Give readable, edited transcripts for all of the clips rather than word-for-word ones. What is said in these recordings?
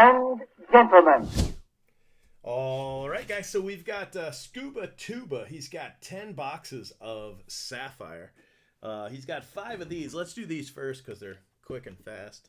and gentlemen. All right, guys, so we've got Scubatuba. He's got 10 boxes of Sapphire. He's got 5 of these. Let's do these first because they're quick and fast.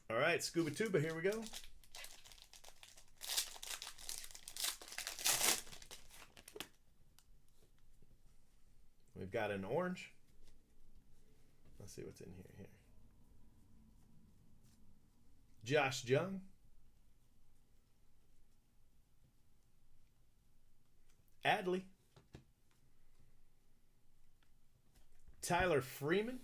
All right, Scubatuba, here we go. We've got an orange. Let's see what's in here. Josh Jung. Adley. Tyler Freeman.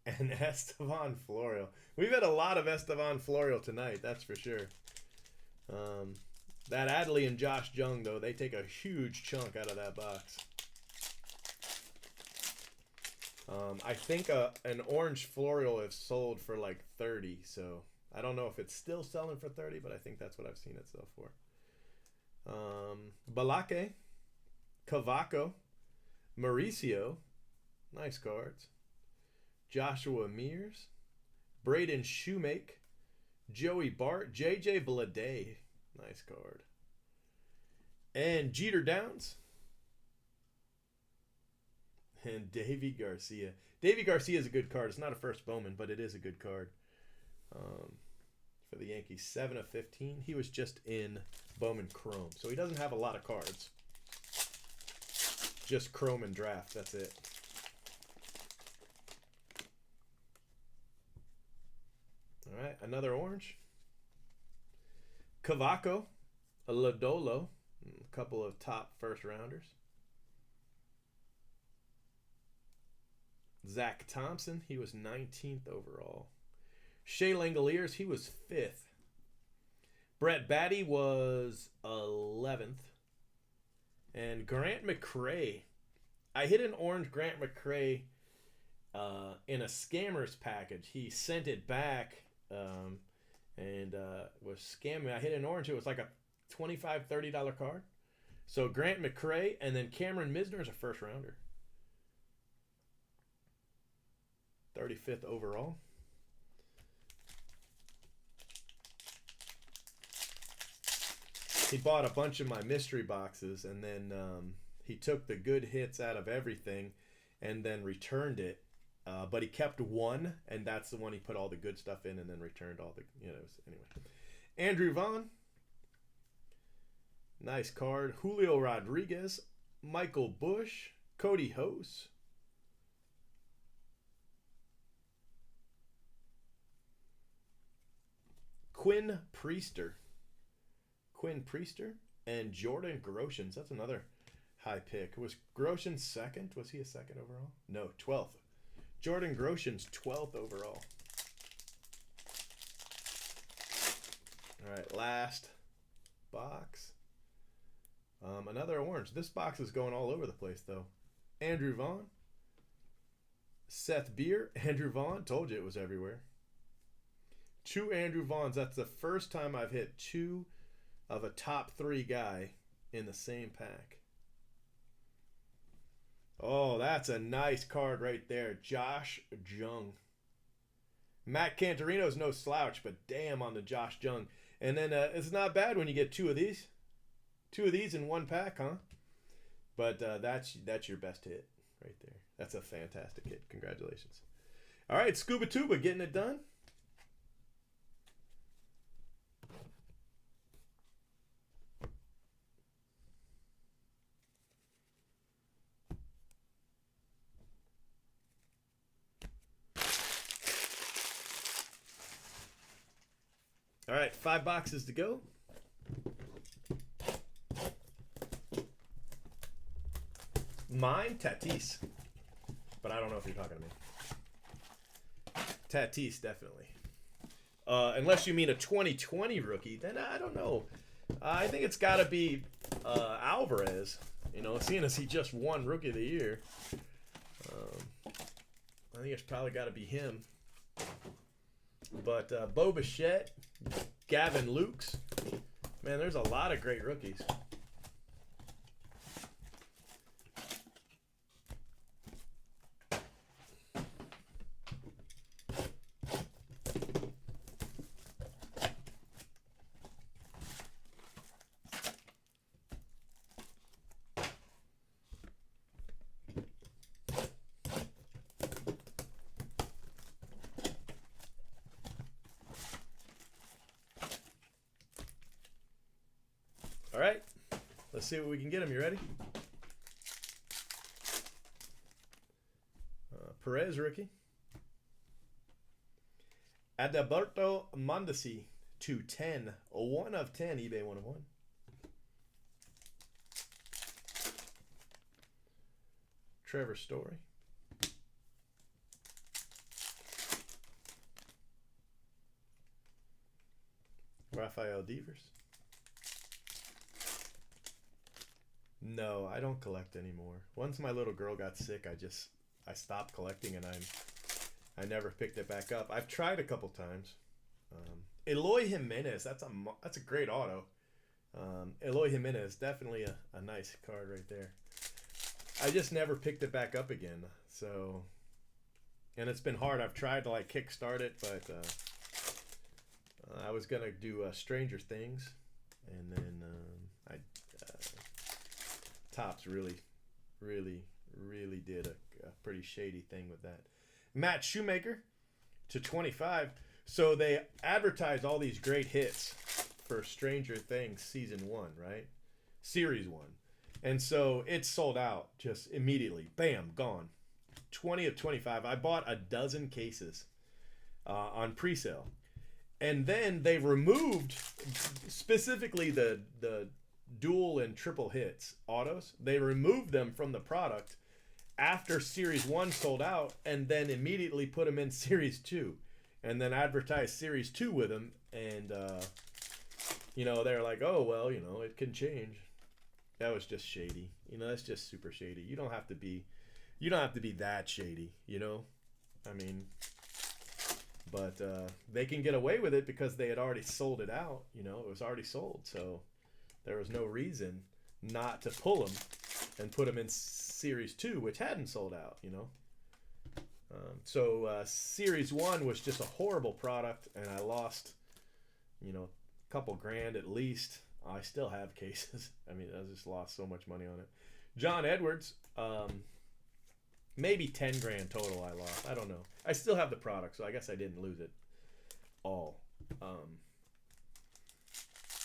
And Estevan Florial. We've had a lot of Estevan Florial tonight, that's for sure. That Adley and Josh Jung, though, they take a huge chunk out of that box. I think an orange Florial is sold for like 30, so I don't know if it's still selling for 30, but I think that's what I've seen it sell for. Balake, Cavaco, Mauricio, nice cards. Joshua Mears, Braden Shoemake, Joey Bart, JJ Blade, nice card. And Jeter Downs. And Davy Garcia. Davy Garcia is a good card. It's not a first Bowman, but it is a good card. For the Yankees, 7 of 15. He was just in Bowman Chrome, so he doesn't have a lot of cards. Just Chrome and Draft, that's it. All right, another orange. Cavaco, a Lodolo, a couple of top first rounders. Zach Thompson, he was 19th overall. Shea Langoliers, he was 5th. Brett Batty was 11th. And Grant McCray. I hit an orange Grant McCray in a Scammers package. He sent it back and was scamming. I hit an orange. It was like a $25, $30 card. So Grant McCray and then Cameron Misner is a first rounder. 35th overall. He bought a bunch of my mystery boxes and then he took the good hits out of everything and then returned it. But he kept one, and that's the one he put all the good stuff in and then returned all the, anyway. Andrew Vaughn. Nice card. Julio Rodriguez. Michael Bush. Cody Hose. Quinn Priester. And Jordan Groshans. That's another high pick. Was Groshans second? Was he a second overall? No, 12th. Jordan Groshans, 12th overall. All right, last box. Another orange. This box is going all over the place, though. Andrew Vaughn. Seth Beer. Andrew Vaughn. Told you it was everywhere. 2 Andrew Vaughns. That's the first time I've hit 2 of a top 3 guy in the same pack. Oh, that's a nice card right there. Josh Jung. Matt Cantorino's no slouch, but damn on the Josh Jung. And then it's not bad when you get 2 of these. 2 of these in one pack, huh? But that's your best hit right there. That's a fantastic hit. Congratulations. All right, Scubatuba getting it done. All right, 5 boxes to go. Mine, Tatis. But I don't know if you're talking to me. Tatis, definitely. Unless you mean a 2020 rookie, then I don't know. I think it's got to be Alvarez. You know, seeing as he just won Rookie of the Year. I think it's probably got to be him. But Bo Bichette, Gavin Lukes. Man, there's a lot of great rookies. All right, let's see what we can get him. You ready? Perez rookie. Adalberto Mondesi to 10. 1 of 10, eBay 1 of 1. Trevor Story. Rafael Devers. No, I don't collect anymore. Once my little girl got sick, I stopped collecting, and I never picked it back up. I've tried a couple times. Eloy Jimenez, that's a great auto. Eloy Jimenez, definitely a nice card right there. I just never picked it back up again. So, and it's been hard. I've tried to like kickstart it, but I was gonna do Stranger Things, and then Topps really did a pretty shady thing with that. Matt Shoemaker to 25. So they advertised all these great hits for Stranger Things season 1, right? Series 1. And so it sold out just immediately. Bam, gone. 20 of 25. I bought a dozen cases on pre-sale. And then they removed specifically the dual and triple hits autos. They removed them from the product after Series 1 sold out, and then immediately put them in Series 2, and then advertised Series 2 with them. And you know, they're like, oh well, you know, it can change. That was just shady. You know, that's just super shady. You don't have to be that shady, you know. I mean, but they can get away with it because they had already sold it out. You know, it was already sold, so there was no reason not to pull them and put them in Series 2, which hadn't sold out, you know. So Series 1 was just a horrible product, and I lost, you know, a couple grand at least. I still have cases. I mean, I just lost so much money on it. John Edwards, maybe 10 grand total I lost. I don't know. I still have the product, so I guess I didn't lose it all.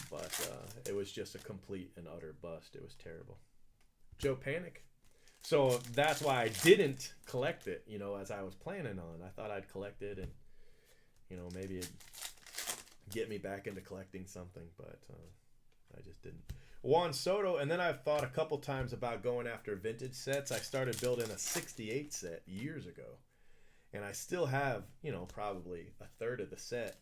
But it was just a complete and utter bust. It was terrible. Joe Panic. So that's why I didn't collect it, you know, as I was planning on. I thought I'd collect it and, you know, maybe it'd get me back into collecting something, but I just didn't. Juan Soto, and then I've thought a couple times about going after vintage sets. I started building a 68 set years ago, and I still have, you know, probably a third of the set.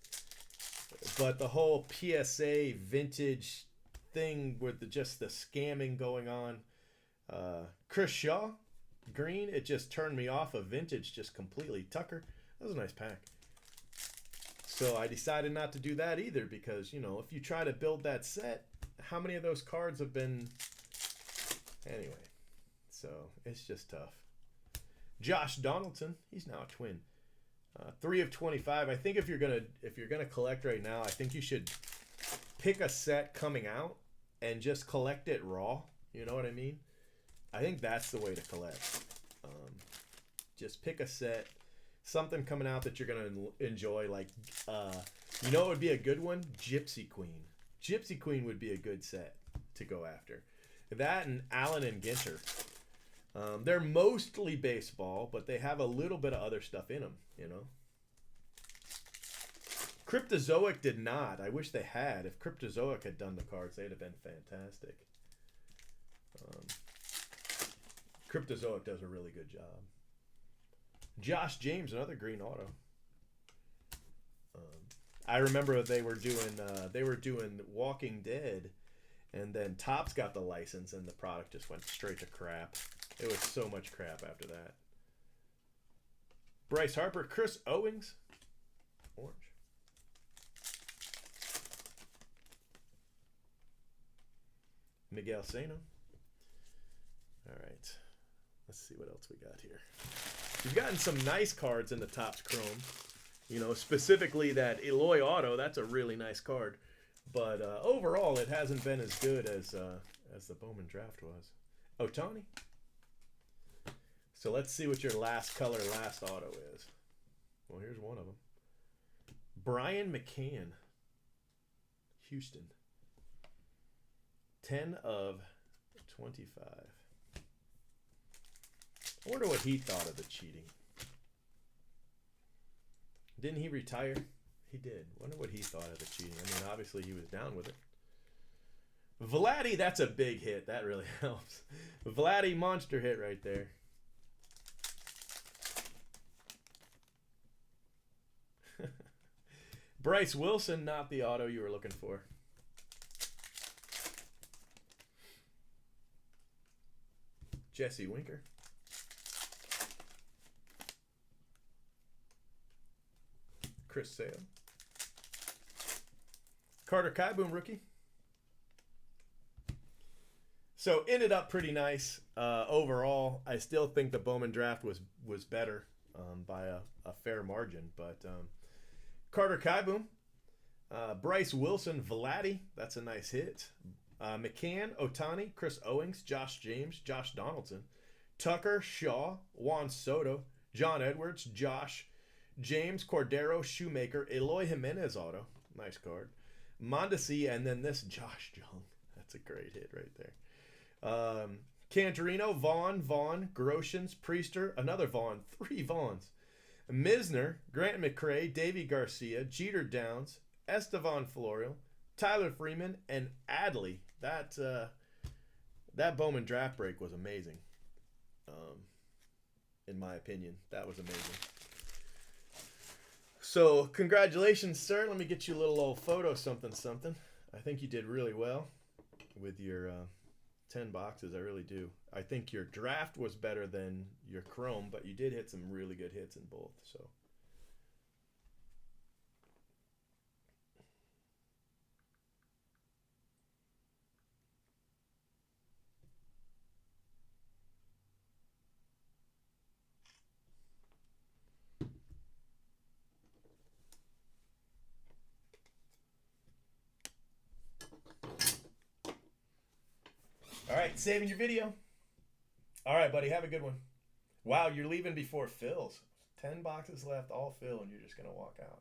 But the whole PSA vintage thing with just the scamming going on, Chris Shaw, green, it just turned me off of vintage just completely. Tucker, that was a nice pack. So I decided not to do that either because, you know, if you try to build that set, how many of those cards have been... Anyway, so it's just tough. Josh Donaldson, he's now a twin. 3 of 25. I think if you're gonna collect right now, I think you should pick a set coming out and just collect it raw. You know what I mean? I think that's the way to collect. Just pick a set, something coming out that you're gonna enjoy. Like, you know, it would be a good one. Gypsy Queen. Gypsy Queen would be a good set to go after. That and Allen and Ginter. They're mostly baseball, but they have a little bit of other stuff in them, you know. Cryptozoic did not. I wish they had. If Cryptozoic had done the cards, they'd have been fantastic. Cryptozoic does a really good job. Josh James, another green auto. I remember they were doing Walking Dead, and then Topps got the license, and the product just went straight to crap. It was so much crap after that. Bryce Harper, Chris Owings, orange. Miguel Sano. All right. Let's see what else we got here. We've gotten some nice cards in the Topps Chrome. You know, specifically that Eloy auto. That's a really nice card. But overall, it hasn't been as good as the Bowman draft was. Ohtani. So let's see what your last color, last auto is. Well, here's one of them. Brian McCann. Houston. 10 of 25. I wonder what he thought of the cheating. Didn't he retire? He did. Wonder what he thought of the cheating. I mean, obviously he was down with it. Vladdy, that's a big hit. That really helps. Vladdy, monster hit right there. Bryce Wilson, not the auto you were looking for. Jesse Winker. Chris Sale. Carter Kieboom, rookie. So ended up pretty nice overall. I still think the Bowman draft was better by a fair margin, but Carter Kieboom, Bryce Wilson, Vladdy, that's a nice hit. McCann, Ohtani, Chris Owings, Josh James, Josh Donaldson, Tucker, Shaw, Juan Soto, John Edwards, Josh James, Cordero, Shoemaker, Eloy Jimenez auto, nice card. Mondesi, and then this Josh Jung. That's a great hit right there. Cantorino, Vaughn, Groshans, Priester, another Vaughn, 3 Vaughns. Misner, Grant McCray, Davey Garcia, Jeter Downs, Estevan Florial, Tyler Freeman, and Adley. That Bowman draft break was amazing. In my opinion, that was amazing. So, congratulations, sir. Let me get you a little old photo something. I think you did really well with your 10 boxes. I really do. I think your draft was better than your Chrome, but you did hit some really good hits in both. So, all right, saving your video. All right, buddy, have a good one. Wow, you're leaving before fills. 10 boxes left, all fill, and you're just going to walk out.